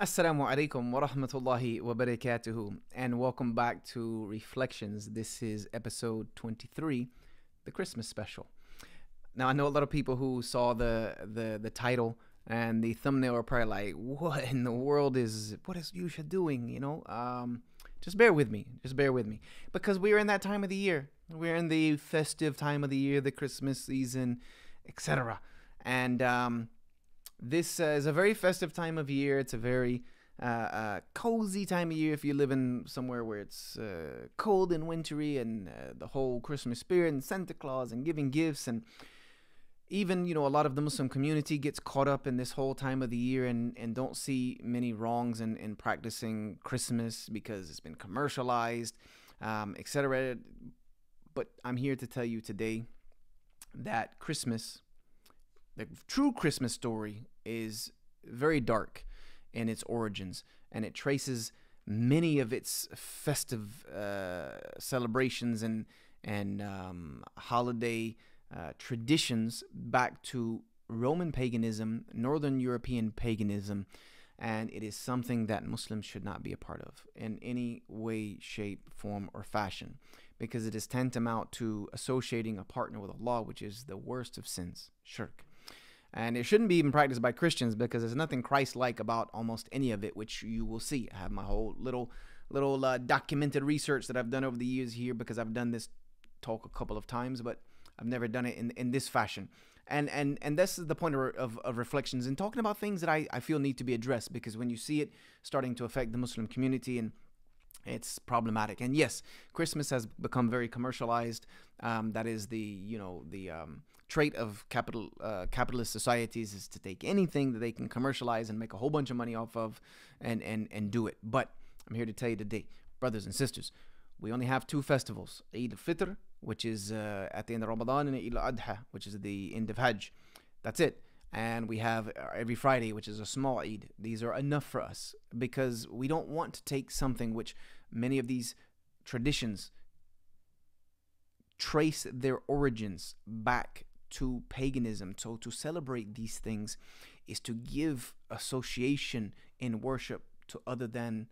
Assalamu alaikum wa rahmatullahi wa barakatuhu, and welcome back to Reflections. This is episode 23, the Christmas special. Now, I know a lot of people who saw the title and the thumbnail are probably like, what in the world what is Yusha doing? Just bear with me. Just bear with me. Because we're in that time of the year. We're in the festive time of the year, the Christmas season, etc. And this is a very festive time of year. It's a very cozy time of year if you live in somewhere where it's cold and wintry, and the whole Christmas spirit and Santa Claus and giving gifts. And even, a lot of the Muslim community gets caught up in this whole time of the year and don't see many wrongs in practicing Christmas because it's been commercialized, etc. But I'm here to tell you today that Christmas, the true Christmas story, is very dark in its origins, and it traces many of its festive celebrations and holiday traditions back to Roman paganism, Northern European paganism, and it is something that Muslims should not be a part of in any way, shape, form, or fashion, because it is tantamount to associating a partner with Allah, which is the worst of sins, shirk. And it shouldn't be even practiced by Christians, because there's nothing Christ-like about almost any of it, which you will see. I have my whole little documented research that I've done over the years here, because I've done this talk a couple of times, but I've never done it in this fashion. And this is the point of reflections and talking about things that I feel need to be addressed, because when you see it starting to affect the Muslim community, and it's problematic. And yes, Christmas has become very commercialized. That is the trait of capitalist societies, is to take anything that they can commercialize and make a whole bunch of money off of and do it. But I'm here to tell you today, brothers and sisters, we only have two festivals: Eid al-Fitr, which is at the end of Ramadan, and Eid al-Adha, which is at the end of Hajj. That's it. And we have every Friday, which is a small Eid. These are enough for us, because we don't want to take something which many of these traditions trace their origins back to paganism. So to celebrate these things is to give association in worship to other than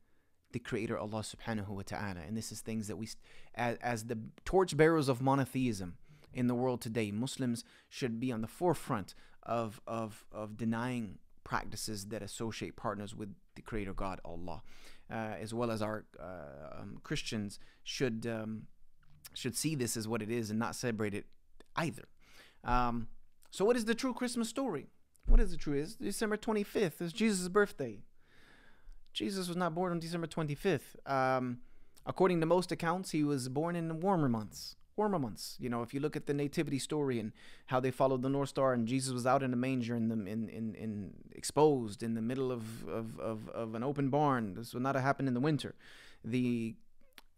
the Creator, Allah subhanahu wa ta'ala. And this is things that we, as the torchbearers of monotheism in the world today, Muslims should be on the forefront of denying practices that associate partners with the Creator God, Allah, as well as our Christians should see this as what it is and not celebrate it either. So what is the true Christmas story? What is the true? It's December 25th. It's Jesus' birthday. Jesus was not born on December 25th. According to most accounts, he was born in warmer months. If you look at the Nativity Story and how they followed the North Star, and Jesus was out in a manger, exposed in the middle of an open barn. This would not have happened in the winter. The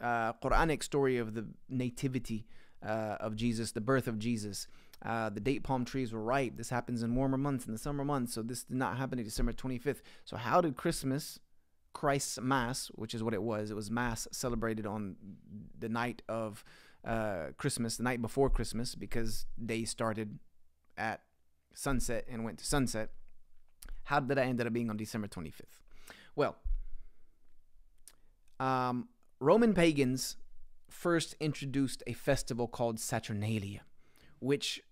Quranic story of the nativity of Jesus, the birth of Jesus, the date palm trees were ripe. This happens in warmer months, in the summer months. So this did not happen on December 25th. So how did Christ's Mass, which is what it was Mass celebrated on the night of Christmas, the night before Christmas, because day started at sunset and went to sunset. How did that end up being on December 25th? Well, Roman pagans first introduced a festival called Saturnalia, which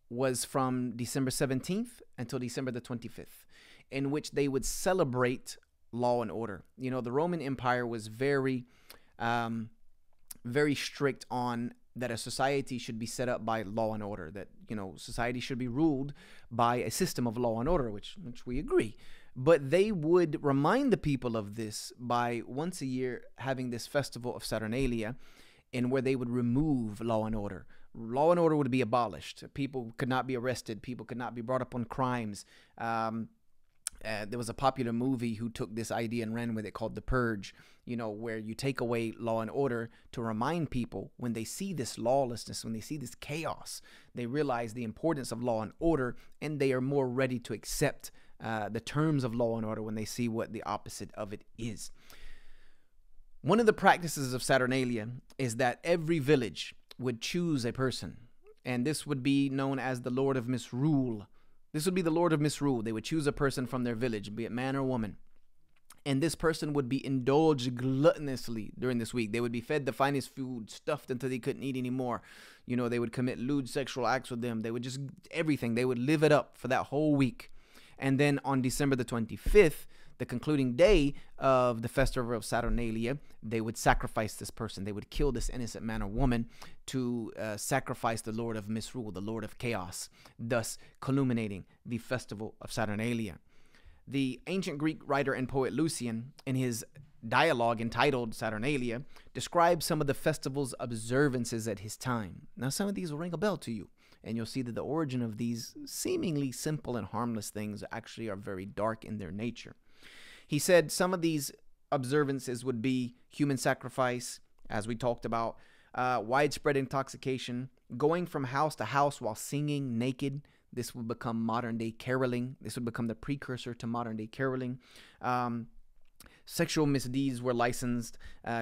was from December 17th until December the 25th, in which they would celebrate law and order. The Roman Empire was very strict on that a society should be set up by law and order, that society should be ruled by a system of law and order, which we agree. But they would remind the people of this by once a year having this festival of Saturnalia, in where they would remove law and order. Law and order would be abolished. People could not be arrested. People could not be brought up on crimes. There was a popular movie who took this idea and ran with it, called The Purge, where you take away law and order to remind people, when they see this lawlessness, when they see this chaos, they realize the importance of law and order, and they are more ready to accept the terms of law and order when they see what the opposite of it is. One of the practices of Saturnalia is that every village would choose a person, and this would be known as the Lord of Misrule. This would be the Lord of Misrule. They would choose a person from their village, be it man or woman, And this person would be indulged gluttonously during this week. They would be fed the finest food, stuffed until they couldn't eat anymore. You know, they would commit lewd sexual acts with them. They would just, everything. They would live it up for that whole week. And then on December the 25th, the concluding day of the festival of Saturnalia, they would sacrifice this person. They would kill this innocent man or woman to sacrifice the Lord of Misrule, the Lord of Chaos, thus culminating the festival of Saturnalia. The ancient Greek writer and poet Lucian, in his dialogue entitled Saturnalia, describes some of the festival's observances at his time. Now, some of these will ring a bell to you, and you'll see that the origin of these seemingly simple and harmless things actually are very dark in their nature. He said some of these observances would be human sacrifice, as we talked about, widespread intoxication, going from house to house while singing naked. This would become modern-day caroling. This would become the precursor to modern-day caroling. Sexual misdeeds were licensed.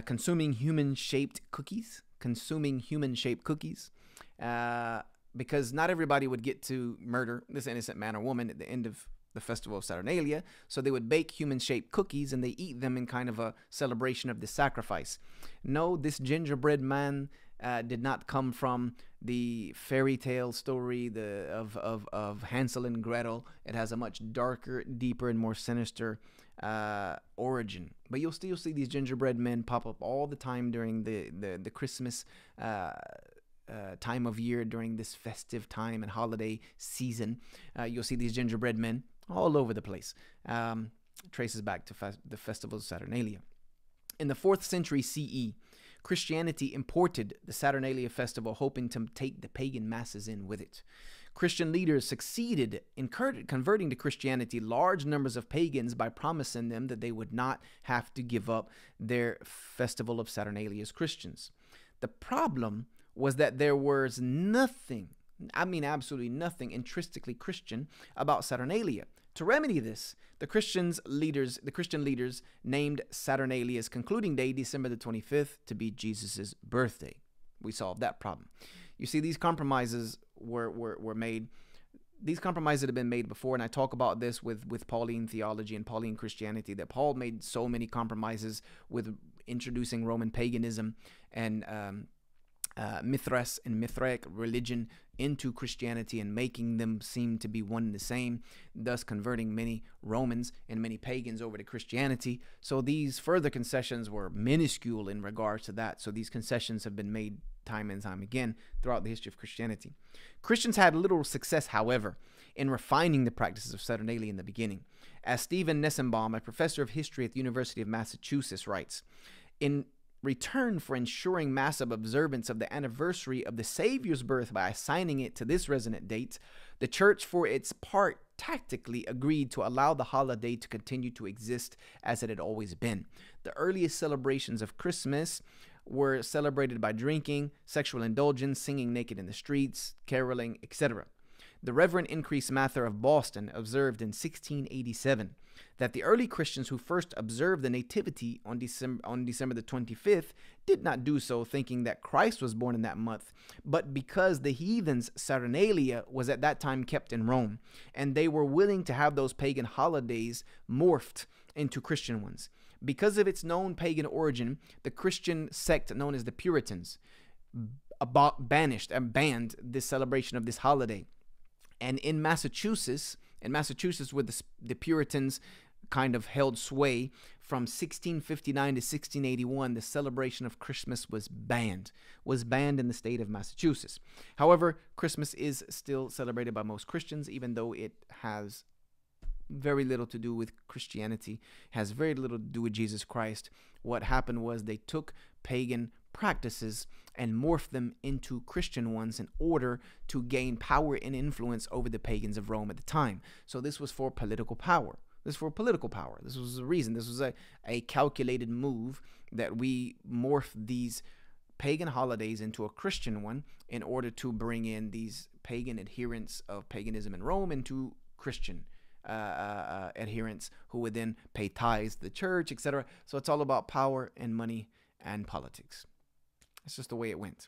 Consuming human-shaped cookies. Because not everybody would get to murder this innocent man or woman at the end of the festival of Saturnalia. So they would bake human-shaped cookies and they eat them in kind of a celebration of this sacrifice. No, this gingerbread man did not come from the fairy tale story of Hansel and Gretel. It has a much darker, deeper, and more sinister origin. But you'll still see these gingerbread men pop up all the time during the Christmas time of year, during this festive time and holiday season. You'll see these gingerbread men all over the place. Traces back to the festival of Saturnalia. In the 4th century CE, Christianity imported the Saturnalia festival, hoping to take the pagan masses in with it. Christian leaders succeeded in converting to Christianity large numbers of pagans by promising them that they would not have to give up their festival of Saturnalia as Christians. The problem was that there was nothing, I mean absolutely nothing, intrinsically Christian about Saturnalia. To remedy this, the Christian leaders named Saturnalia's concluding day, December the 25th, to be Jesus' birthday. We solved that problem. You see, these compromises were made. These compromises had been made before, and I talk about this with Pauline theology and Pauline Christianity, that Paul made so many compromises with introducing Roman paganism and Mithras and Mithraic religion into Christianity and making them seem to be one and the same, thus converting many Romans and many pagans over to Christianity. So these further concessions were minuscule in regards to that. So these concessions have been made time and time again throughout the history of Christianity. Christians had little success, however, in refining the practices of Saturnalia in the beginning. As Stephen Nessenbaum, a professor of history at the University of Massachusetts, writes, in return for ensuring massive observance of the anniversary of the Savior's birth by assigning it to this resonant date, the church, for its part, tactically agreed to allow the holiday to continue to exist as it had always been. The earliest celebrations of Christmas were celebrated by drinking, sexual indulgence, singing naked in the streets, caroling, etc. The Reverend Increase Mather of Boston observed in 1687 that the early Christians who first observed the Nativity on December the 25th did not do so thinking that Christ was born in that month, but because the heathens' Saturnalia was at that time kept in Rome, and they were willing to have those pagan holidays morphed into Christian ones. Because of its known pagan origin, the Christian sect known as the Puritans banished and banned this celebration of this holiday. And in Massachusetts, where the Puritans kind of held sway, from 1659 to 1681, the celebration of Christmas was banned in the state of Massachusetts. However, Christmas is still celebrated by most Christians, even though it has very little to do with Christianity, has very little to do with Jesus Christ. What happened was they took pagan practices and morphed them into Christian ones in order to gain power and influence over the pagans of Rome at the time. So this was for political power. This was the reason. This was a calculated move that we morphed these pagan holidays into a Christian one in order to bring in these pagan adherents of paganism in Rome into Christian adherents who would then pay tithes to the church, etc. So it's all about power and money and politics. That's just the way it went.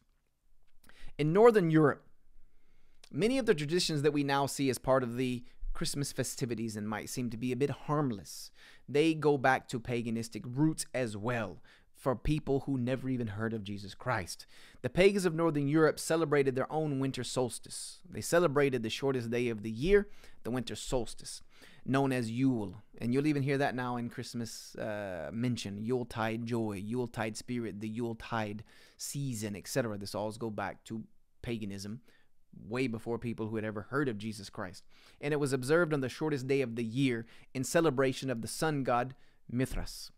In Northern Europe, many of the traditions that we now see as part of the Christmas festivities and might seem to be a bit harmless, they go back to paganistic roots as well, for people who never even heard of Jesus Christ. The pagans of Northern Europe celebrated their own winter solstice. They celebrated the shortest day of the year, the winter solstice, known as Yule. And you'll even hear that now in Christmas mention: Yuletide joy, Yuletide spirit, the Yuletide season, etc. This all goes back to paganism, way before people who had ever heard of Jesus Christ. And it was observed on the shortest day of the year in celebration of the sun god Mithras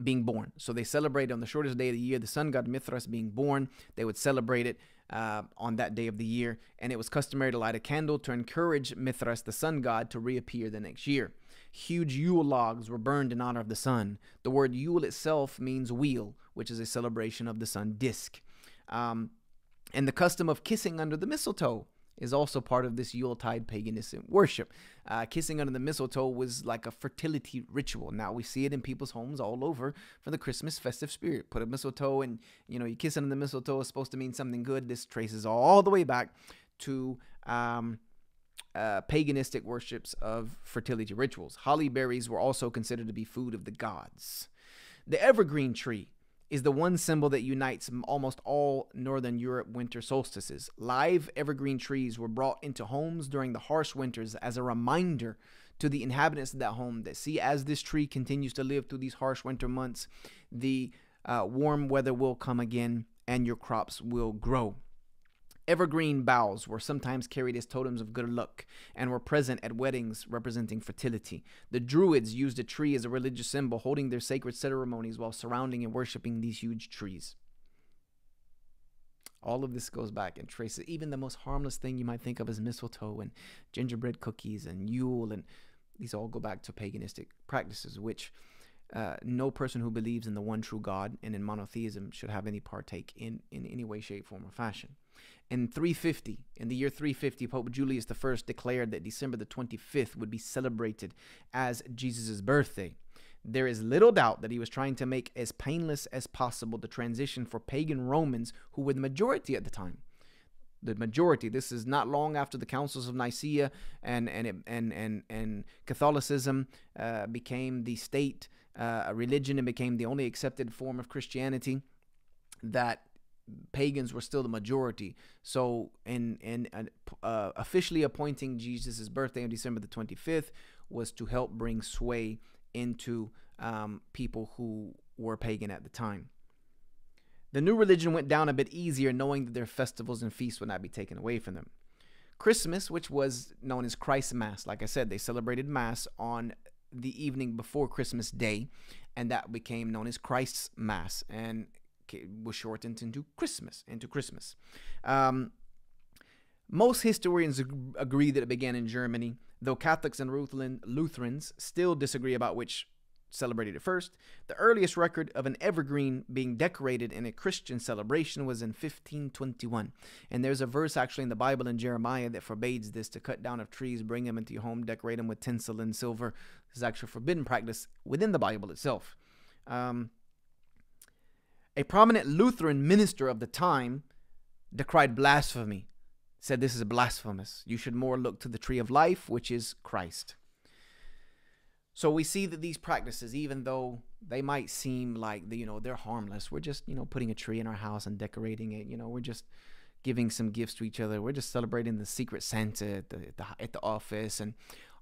being born. So they celebrated on the shortest day of the year, the sun god Mithras being born. They would celebrate it on that day of the year. And it was customary to light a candle to encourage Mithras, the sun god, to reappear the next year. Huge Yule logs were burned in honor of the sun. The word Yule itself means wheel, which is a celebration of the sun disk. And the custom of kissing under the mistletoe is also part of this Yuletide paganism worship. Kissing under the mistletoe was like a fertility ritual. Now we see it in people's homes all over for the Christmas festive spirit. Put a mistletoe and, you kiss under the mistletoe is supposed to mean something good. This traces all the way back to paganistic worships of fertility rituals. Holly berries were also considered to be food of the gods. The evergreen tree is the one symbol that unites almost all Northern Europe winter solstices. Live evergreen trees were brought into homes during the harsh winters as a reminder to the inhabitants of that home that, see, as this tree continues to live through these harsh winter months, the warm weather will come again and your crops will grow. Evergreen boughs were sometimes carried as totems of good luck and were present at weddings representing fertility. The Druids used a tree as a religious symbol, holding their sacred ceremonies while surrounding and worshiping these huge trees. All of this goes back and traces even the most harmless thing you might think of as mistletoe and gingerbread cookies and Yule, and these all go back to paganistic practices, which no person who believes in the one true God and in monotheism should have any partake in any way, shape, form, or fashion. In the year 350, Pope Julius I declared that December the 25th would be celebrated as Jesus' birthday. There is little doubt that he was trying to make as painless as possible the transition for pagan Romans, who were the majority at the time. The majority. This is not long after the councils of Nicaea and Catholicism became the state religion and became the only accepted form of Christianity, that pagans were still the majority. So in officially appointing Jesus' birthday on December the 25th was to help bring sway into people who were pagan at the time. The new religion went down a bit easier, knowing that their festivals and feasts would not be taken away from them. Christmas, which was known as Christ's Mass, like I said, they celebrated Mass on the evening before Christmas Day, and that became known as Christ's Mass, and was shortened into Christmas. Most historians agree that it began in Germany, though Catholics and Lutherans still disagree about which celebrated it first. The earliest record of an evergreen being decorated in a Christian celebration was in 1521. And there's a verse actually in the Bible in Jeremiah that forbids this: to cut down of trees, bring them into your home, decorate them with tinsel and silver. This is actually a forbidden practice within the Bible itself. A prominent Lutheran minister of the time decried blasphemy, said this is blasphemous. You should more look to the tree of life, which is Christ. So we see that these practices, even though they might seem like they're harmless, we're just putting a tree in our house and decorating it. We're just giving some gifts to each other. We're just celebrating the Secret Santa at the office, and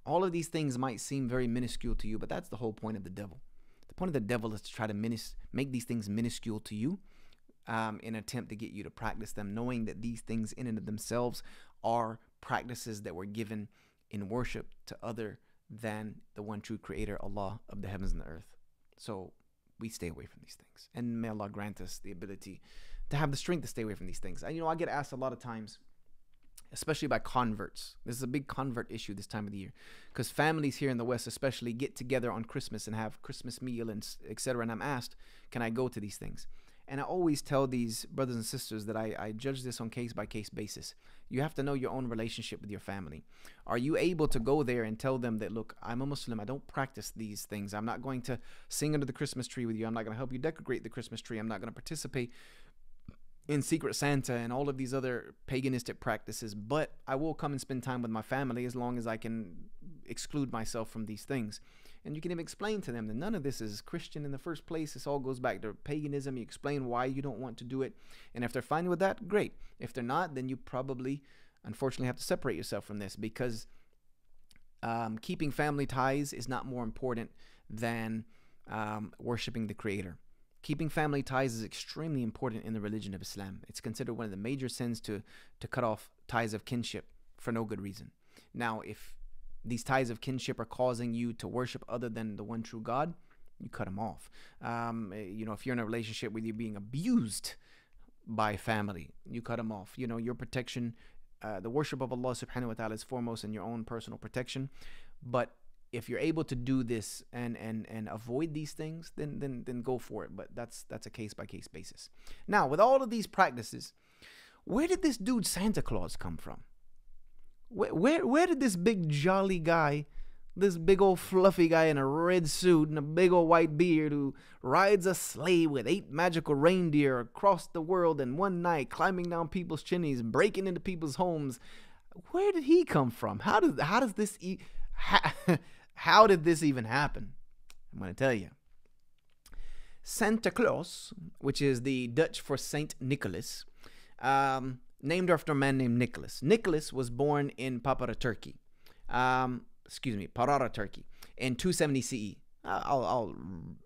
all of these things might seem very minuscule to you, but that's the whole point of the devil. The point of the devil is to try to make these things minuscule to you, in an attempt to get you to practice them, knowing that these things in and of themselves are practices that were given in worship to other than the one true creator, Allah, of the heavens and the earth. So we stay away from these things, and may Allah grant us the ability to have the strength to stay away from these things. I get asked a lot of times, especially by converts. This is a big convert issue this time of the year, because families here in the West especially get together on Christmas and have Christmas meal and etc. And I'm asked, can I go to these things? And I always tell these brothers and sisters that I judge this on case-by-case basis. You have to know your own relationship with your family. Are you able to go there and tell them that, look, I'm a Muslim, I don't practice these things. I'm not going to sing under the Christmas tree with you. I'm not going to help you decorate the Christmas tree. I'm not going to participate in Secret Santa and all of these other paganistic practices, but I will come and spend time with my family as long as I can exclude myself from these things. And you can even explain to them that none of this is Christian in the first place. This all goes back to paganism. You explain why you don't want to do it. And if they're fine with that, great. If they're not, then you probably, unfortunately, have to separate yourself from this, because keeping family ties is not more important than worshiping the Creator. Keeping family ties is extremely important in the religion of Islam. It's considered one of the major sins to cut off ties of kinship for no good reason. Now, if these ties of kinship are causing you to worship other than the one true God, you cut them off. If you're in a relationship with you being abused by family, you cut them off. Your protection, the worship of Allah subhanahu wa ta'ala is foremost in your own personal protection. But if you're able to do this and avoid these things, then go for it. But that's a case-by-case basis. Now, with all of these practices, where did this dude Santa Claus come from? Where did this big jolly guy, this big old fluffy guy in a red suit and a big old white beard, who rides a sleigh with 8 magical reindeer across the world in one night, climbing down people's chimneys, breaking into people's homes, where did he come from? How did this even happen? I'm going to tell you. Santa Claus, which is the Dutch for Saint Nicholas, named after a man named Nicholas. Nicholas was born in Parara, Turkey, in 270 CE. I'll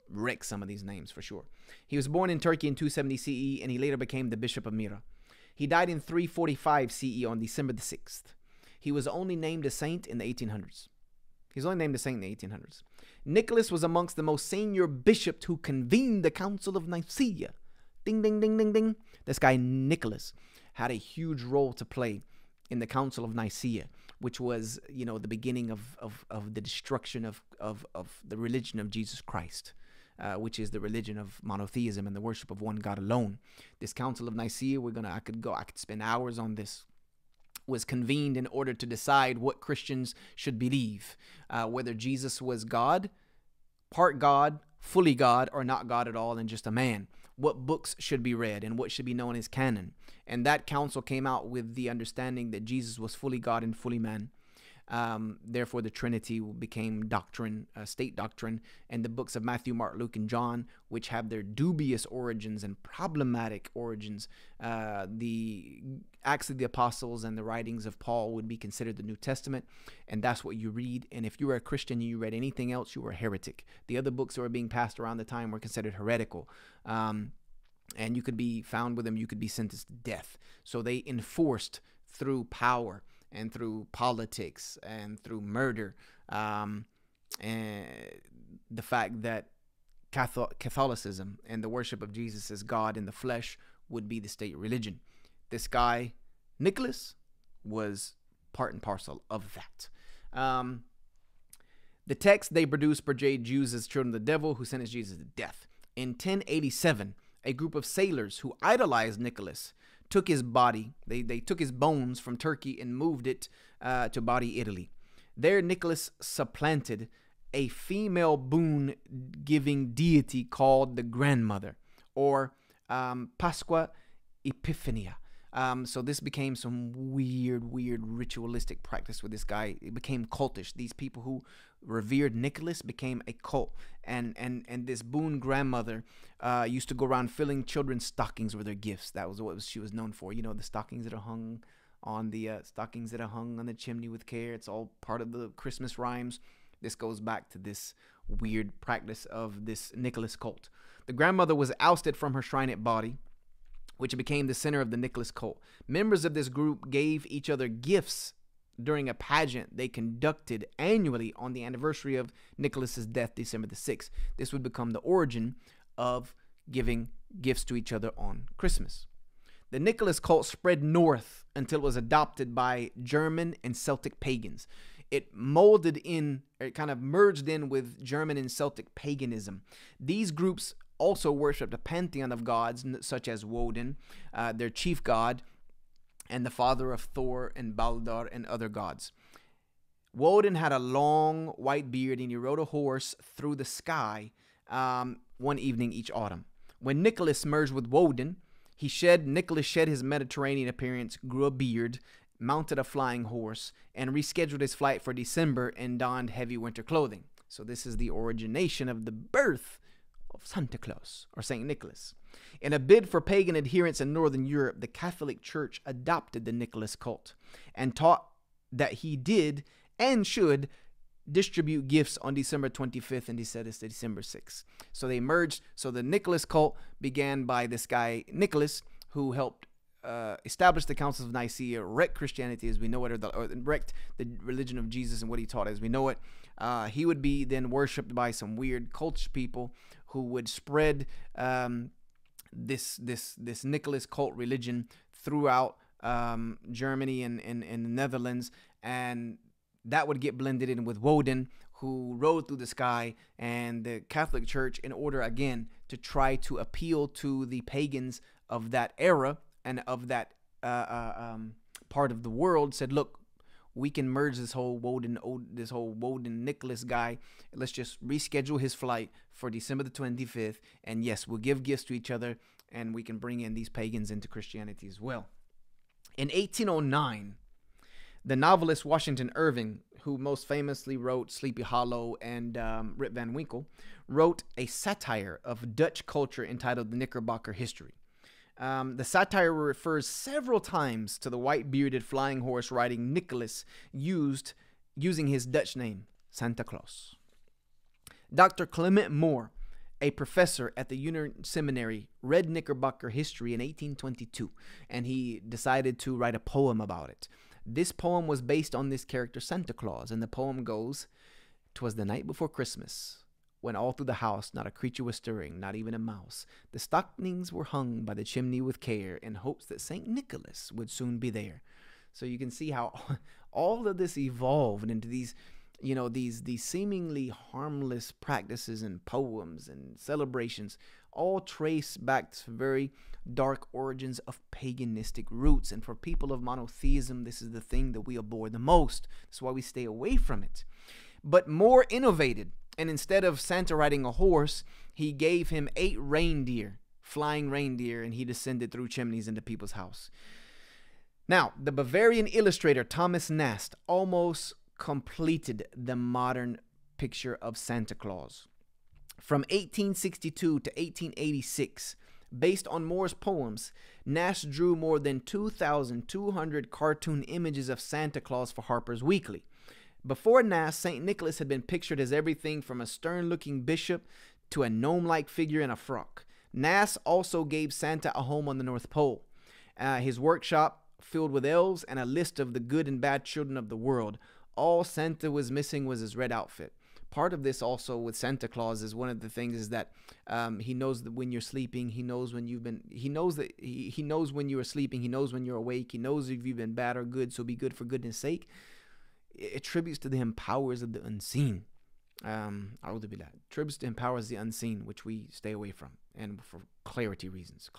wreck some of these names for sure. He was born in Turkey in 270 CE, and he later became the Bishop of Myra. He died in 345 CE on December the 6th. He was only named a saint in the 1800s. Nicholas was amongst the most senior bishops who convened the Council of Nicaea. Ding, ding, ding, ding, ding. This guy, Nicholas, had a huge role to play in the Council of Nicaea, which was, the beginning of the destruction of the religion of Jesus Christ, which is the religion of monotheism and the worship of one God alone. This Council of Nicaea, I could spend hours on this, was convened in order to decide what Christians should believe, whether Jesus was God, part God, fully God, or not God at all and just a man. What books should be read and what should be known as canon. And that council came out with the understanding that Jesus was fully God and fully man. Therefore, the Trinity became doctrine, state doctrine, and the books of Matthew, Mark, Luke, and John, which have their dubious origins and problematic origins. The Acts of the Apostles and the writings of Paul would be considered the New Testament, and that's what you read. And if you were a Christian and you read anything else, you were a heretic. The other books that were being passed around the time were considered heretical. And you could be found with them, you could be sentenced to death. So they enforced through power and through politics and through murder, and the fact that Catholicism and the worship of Jesus as God in the flesh would be the state religion. This guy, Nicholas, was part and parcel of that. The text they produced portrayed Jews as children of the devil who sentenced Jesus to death. In 1087, a group of sailors who idolized Nicholas took his body, they took his bones from Turkey and moved it to Bari, Italy. There, Nicholas supplanted a female boon-giving deity called the Grandmother, or Pasqua Epiphania. So this became some weird ritualistic practice with this guy. It became cultish. These people who revered Nicholas became a cult. And this boon grandmother used to go around filling children's stockings with her gifts. That was what she was known for. The stockings that are hung on the chimney with care. It's all part of the Christmas rhymes. This goes back to this weird practice of this Nicholas cult. The grandmother was ousted from her shrine at Bari, which became the center of the Nicholas cult. Members of this group gave each other gifts during a pageant they conducted annually on the anniversary of Nicholas's death, December the 6th. This would become the origin of giving gifts to each other on Christmas. The Nicholas cult spread north until it was adopted by German and Celtic pagans. It kind of merged in with German and Celtic paganism. These groups also worshipped a pantheon of gods such as Woden, their chief god, and the father of Thor and Baldur and other gods. Woden had a long white beard and he rode a horse through the sky one evening each autumn. When Nicholas merged with Woden, Nicholas shed his Mediterranean appearance, grew a beard, mounted a flying horse, and rescheduled his flight for December and donned heavy winter clothing. So this is the origination of the birth of Santa Claus, or St. Nicholas. In a bid for pagan adherents in Northern Europe, the Catholic Church adopted the Nicholas cult and taught that he did and should distribute gifts on December 25th and December 6th. So they merged. So the Nicholas cult began by this guy, Nicholas, who helped establish the councils of Nicaea, wrecked Christianity as we know it, or wrecked the religion of Jesus and what he taught as we know it. He would be then worshipped by some weird cult people who would spread this Nicholas cult religion throughout Germany and the Netherlands, and that would get blended in with Woden, who rode through the sky, and the Catholic Church, in order again to try to appeal to the pagans of that era and of that part of the world, said, look, we can merge this whole Woden Nicholas guy. Let's just reschedule his flight for December the 25th. And yes, we'll give gifts to each other, and we can bring in these pagans into Christianity as well. In 1809, the novelist Washington Irving, who most famously wrote Sleepy Hollow and Rip Van Winkle, wrote a satire of Dutch culture entitled The Knickerbocker History. The satire refers several times to the white-bearded flying horse riding Nicholas using his Dutch name, Santa Claus. Dr. Clement Moore, a professor at the Unitarian Seminary, read Knickerbocker history in 1822, and he decided to write a poem about it. This poem was based on this character, Santa Claus, and the poem goes, "'Twas the night before Christmas, when all through the house not a creature was stirring, not even a mouse. The stockings were hung by the chimney with care, in hopes that St. Nicholas would soon be there." So you can see how all of this evolved into these, these seemingly harmless practices and poems and celebrations, all trace back to very dark origins of paganistic roots. And for people of monotheism, this is the thing that we abhor the most. That's why we stay away from it. But Moore innovated, and instead of Santa riding a horse, he gave him 8 reindeer, flying reindeer, and he descended through chimneys into people's house. Now, the Bavarian illustrator Thomas Nast almost completed the modern picture of Santa Claus. From 1862 to 1886, based on Moore's poems, Nast drew more than 2,200 cartoon images of Santa Claus for Harper's Weekly. Before Nast, St. Nicholas had been pictured as everything from a stern-looking bishop to a gnome-like figure in a frock. Nast also gave Santa a home on the North Pole, his workshop filled with elves, and a list of the good and bad children of the world. All Santa was missing was his red outfit. Part of this also with Santa Claus is one of the things is that he knows that when you're sleeping, he knows when you've been, he knows that he knows when you are sleeping, he knows when you're awake, he knows if you've been bad or good, so be good for goodness sake. It attributes to him powers of the unseen. Attributes to him powers of the unseen, which we stay away from, and for clear reasons.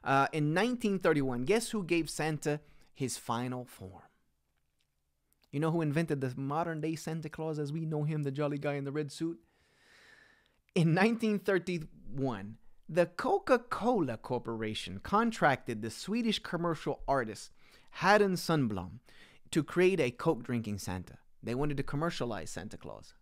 In 1931, guess who gave Santa his final form? You know who invented the modern-day Santa Claus as we know him, the jolly guy in the red suit? In 1931, the Coca-Cola Corporation contracted the Swedish commercial artist Haddon Sundblom to create a Coke-drinking Santa. They wanted to commercialize Santa Claus.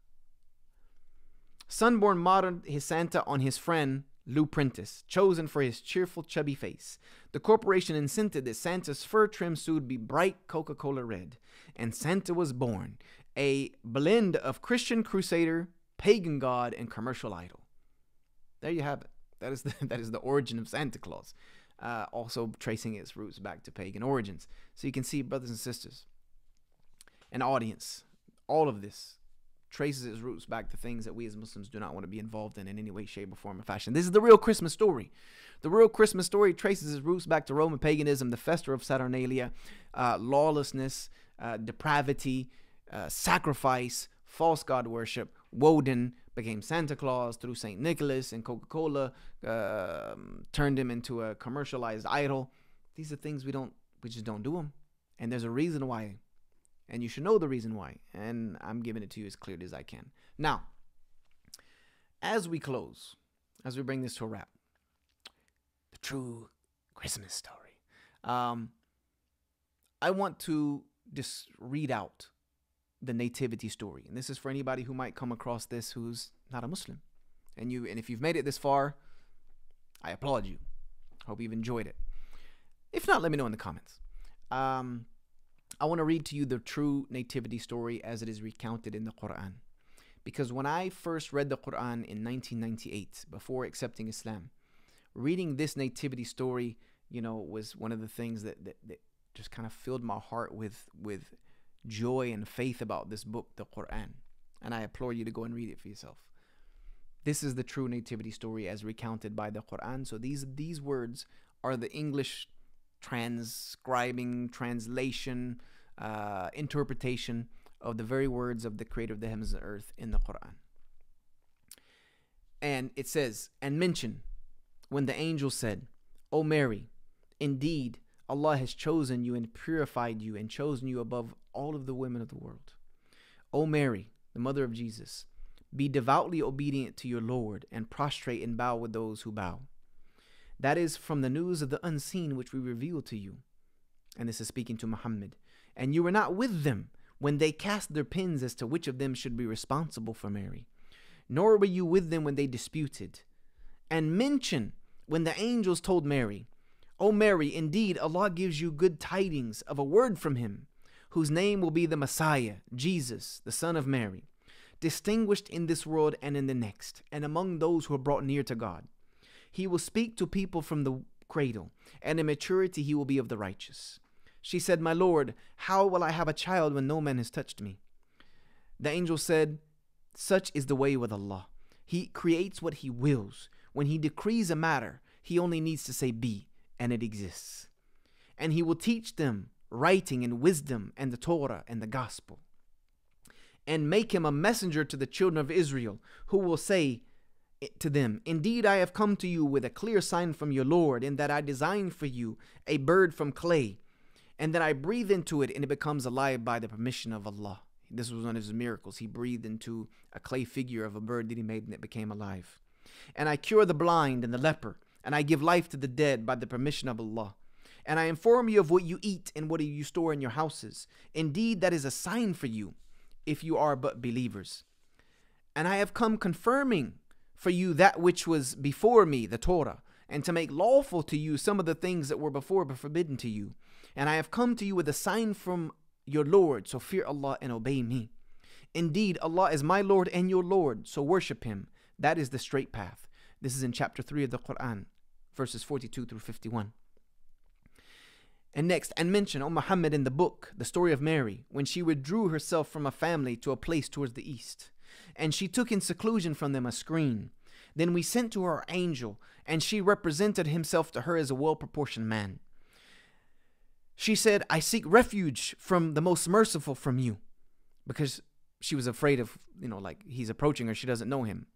Sundblom modeled his Santa on his friend Lou Prentice, chosen for his cheerful, chubby face. The corporation insisted that Santa's fur-trimmed suit would be bright Coca-Cola red, and Santa was born, a blend of Christian crusader, pagan god, and commercial idol. There you have it. That is the origin of Santa Claus, also tracing its roots back to pagan origins. So you can see, brothers and sisters, an audience, all of this traces its roots back to things that we as Muslims do not want to be involved in any way, shape, or form, or fashion. This is the real Christmas story. The real Christmas story traces its roots back to Roman paganism, the fester of Saturnalia, lawlessness, depravity, sacrifice, false god worship. Woden became Santa Claus through St. Nicholas, and Coca-Cola turned him into a commercialized idol. These are things we just don't do them. And there's a reason why. And you should know the reason why. And I'm giving it to you as clearly as I can. Now, as we close, as we bring this to a wrap, true Christmas story. I want to just read out the Nativity Story. And this is for anybody who might come across this who's not a Muslim. And if you've made it this far, I applaud you. Hope you've enjoyed it. If not, let me know in the comments. I want to read to you the true Nativity Story as it is recounted in the Quran. Because when I first read the Quran in 1998, before accepting Islam, reading this Nativity Story, was one of the things that just kind of filled my heart with joy and faith about this book, the Quran. And I implore you to go and read it for yourself. This is the true Nativity Story as recounted by the Quran. So these words are the English transcribing, translation, interpretation of the very words of the Creator of the heavens and earth in the Quran. And it says, and mention when the angel said, O Mary, indeed Allah has chosen you and purified you and chosen you above all of the women of the world. O Mary, the mother of Jesus, be devoutly obedient to your Lord and prostrate and bow with those who bow. That is from the news of the unseen which we reveal to you. And this is speaking to Muhammad. And you were not with them when they cast their pins as to which of them should be responsible for Mary. Nor were you with them when they disputed. And mention when the angels told Mary, O Mary, indeed Allah gives you good tidings of a word from him, whose name will be the Messiah, Jesus, the son of Mary, distinguished in this world and in the next, and among those who are brought near to God. He will speak to people from the cradle, and in maturity he will be of the righteous. She said, My Lord, how will I have a child when no man has touched me? The angel said, Such is the way with Allah. He creates what he wills. When he decrees a matter, he only needs to say be, and it exists. And he will teach them writing and wisdom and the Torah and the gospel. And make him a messenger to the children of Israel, who will say to them, Indeed, I have come to you with a clear sign from your Lord, in that I designed for you a bird from clay, and then I breathe into it, and it becomes alive by the permission of Allah. This was one of his miracles. He breathed into a clay figure of a bird that he made, and it became alive. And I cure the blind and the leper, and I give life to the dead by the permission of Allah. And I inform you of what you eat and what you store in your houses. Indeed, that is a sign for you, if you are but believers. And I have come confirming for you that which was before me, the Torah, and to make lawful to you some of the things that were before but forbidden to you. And I have come to you with a sign from your Lord, so fear Allah and obey me. Indeed, Allah is my Lord and your Lord, so worship him. That is the straight path. This is in chapter 3 of the Quran, verses 42 through 51. And next, and mention, O Muhammad, in the book, the story of Mary, when she withdrew herself from a family to a place towards the east. And she took in seclusion from them a screen. Then we sent to her our angel, and she represented himself to her as a well-proportioned man. She said, I seek refuge from the most merciful from you. Because she was afraid of, like he's approaching her, she doesn't know him.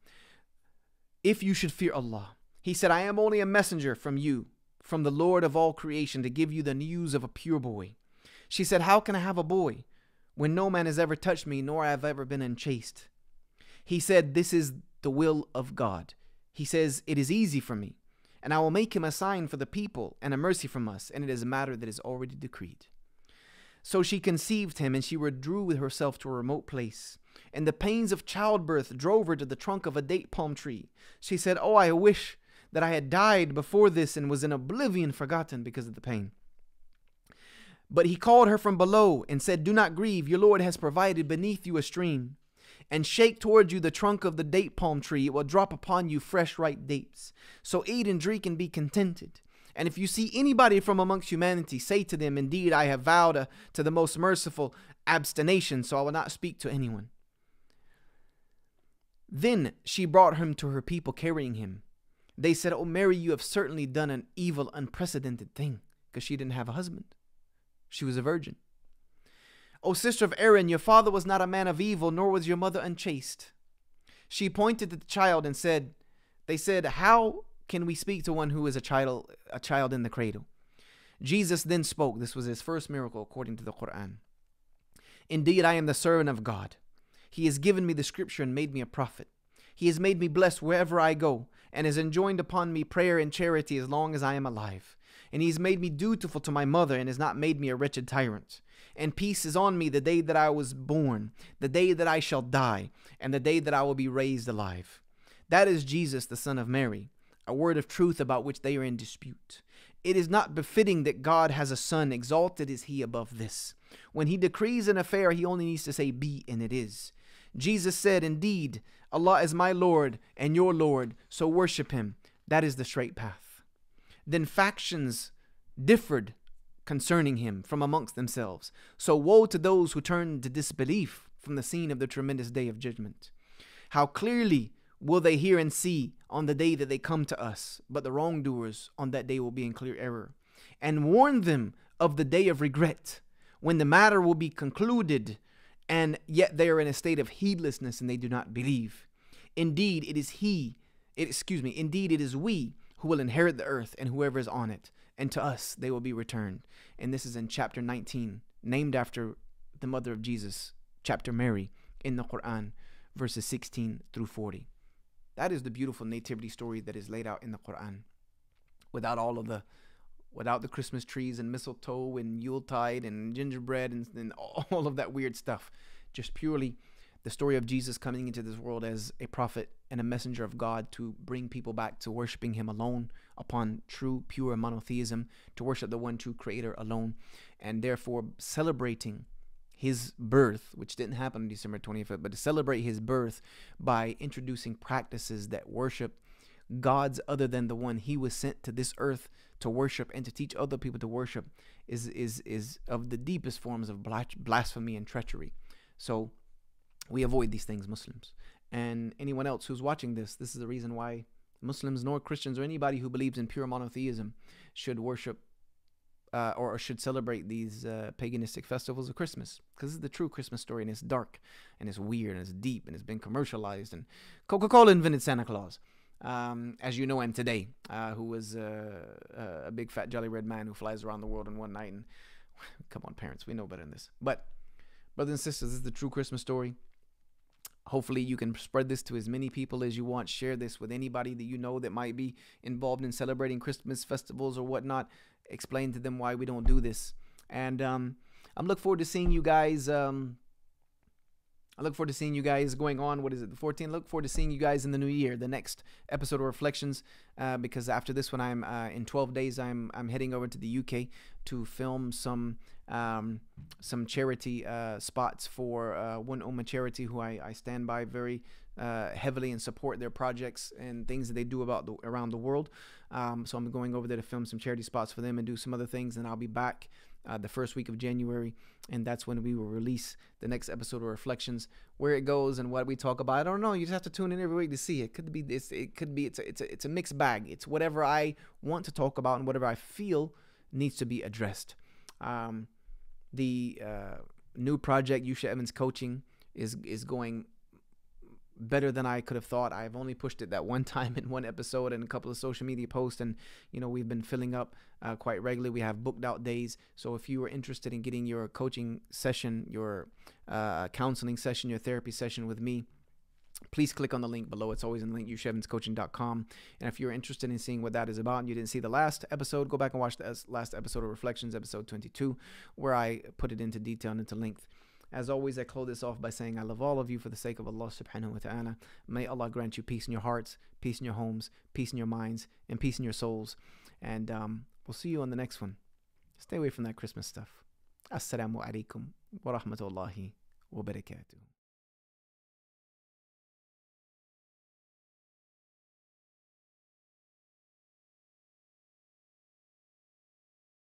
If you should fear Allah. He said, I am only a messenger from you, from the Lord of all creation, to give you the news of a pure boy. She said, how can I have a boy when no man has ever touched me, nor have ever been unchaste? He said, this is the will of God. He says, it is easy for me, and I will make him a sign for the people and a mercy from us, and it is a matter that is already decreed. So she conceived him, and she withdrew with herself to a remote place. And the pains of childbirth drove her to the trunk of a date palm tree. She said, Oh, I wish that I had died before this and was in oblivion forgotten because of the pain. But he called her from below and said, Do not grieve, your Lord has provided beneath you a stream. And shake towards you the trunk of the date palm tree. It will drop upon you fresh ripe dates. So eat and drink and be contented. And if you see anybody from amongst humanity, say to them, Indeed, I have vowed to the most merciful abstination, so I will not speak to anyone. Then she brought him to her people carrying him. They said, Oh Mary, you have certainly done an evil, unprecedented thing, because she didn't have a husband. She was a virgin. O sister of Aaron, your father was not a man of evil, nor was your mother unchaste. She pointed to the child and said, They said, How can we speak to one who is a child in the cradle? Jesus then spoke. This was his first miracle according to the Quran. Indeed, I am the servant of God. He has given me the scripture and made me a prophet. He has made me blessed wherever I go, and has enjoined upon me prayer and charity as long as I am alive. And he has made me dutiful to my mother, and has not made me a wretched tyrant. And peace is on me the day that I was born, the day that I shall die, and the day that I will be raised alive. That is Jesus, the son of Mary, a word of truth about which they are in dispute. It is not befitting that God has a son, exalted is he above this. When he decrees an affair, he only needs to say be, and it is. Jesus said, indeed, Allah is my Lord and your Lord, so worship him. That is the straight path. Then factions differed concerning him from amongst themselves. So woe to those who turn to disbelief from the scene of the tremendous day of judgment. How clearly will they hear and see on the day that they come to us, but the wrongdoers on that day will be in clear error. And warn them of the day of regret, when the matter will be concluded, and yet they are in a state of heedlessness and they do not believe. Indeed, it is we who will inherit the earth and whoever is on it, and to us they will be returned. And this is in chapter 19, named after the mother of Jesus, chapter Mary, in the Quran, verses 16 through 40. That is the beautiful nativity story that is laid out in the Quran, without the Christmas trees and mistletoe and Yuletide and gingerbread and all of that weird stuff. Just purely the story of Jesus coming into this world as a prophet and a messenger of God to bring people back to worshiping him alone upon true, pure monotheism, to worship the one true creator alone, and therefore celebrating his birth, which didn't happen on December 25th, but to celebrate his birth by introducing practices that worship gods other than the one he was sent to this earth to worship and to teach other people to worship is of the deepest forms of blasphemy and treachery. So we avoid these things, Muslims. And anyone else who's watching this is the reason why Muslims nor Christians or anybody who believes in pure monotheism should worship or should celebrate these paganistic festivals of Christmas, because this is the true Christmas story, and it's dark and it's weird and it's deep and it's been commercialized, and Coca-Cola invented Santa Claus, as you know, and today, who was a big fat jolly red man who flies around the world in one night. And come on, parents, we know better than this. But brothers and sisters, this is the true Christmas story. Hopefully you can spread this to as many people as you want. Share this with anybody that you know that might be involved in celebrating Christmas festivals or whatnot. Explain to them why we don't do this. And I'm looking forward to seeing you guys. I look forward to seeing you guys going on. What is it, the 14th? Look forward to seeing you guys in the new year, the next episode of Reflections. Because after this one, I'm in 12 days, I'm heading over to the UK to film some charity spots for One Ummah Charity, who I stand by very heavily and support their projects and things that they do around the world. So I'm going over there to film some charity spots for them and do some other things, and I'll be back the first week of January, and that's when we will release the next episode of Reflections. Where it goes and what we talk about, I don't know. You just have to tune in every week to see. It could be this, it could be it's a mixed bag. It's whatever I want to talk about and whatever I feel needs to be addressed. The new project, Yusha Evans Coaching, is going better than I could have thought. I've only pushed it that one time in one episode and a couple of social media posts, and we've been filling up quite regularly. We have booked out days, so if you are interested in getting your coaching session, your counseling session, your therapy session with me, please click on the link below. It's always in the link, yushaevanscoaching.com. And if you're interested in seeing what that is about and you didn't see the last episode, go back and watch the last episode of Reflections, episode 22, where I put it into detail and into length. As always, I close this off by saying I love all of you for the sake of Allah subhanahu wa ta'ala. May Allah grant you peace in your hearts, peace in your homes, peace in your minds, and peace in your souls. And we'll see you on the next one. Stay away from that Christmas stuff. Assalamu alaikum wa rahmatullahi wa barakatuh.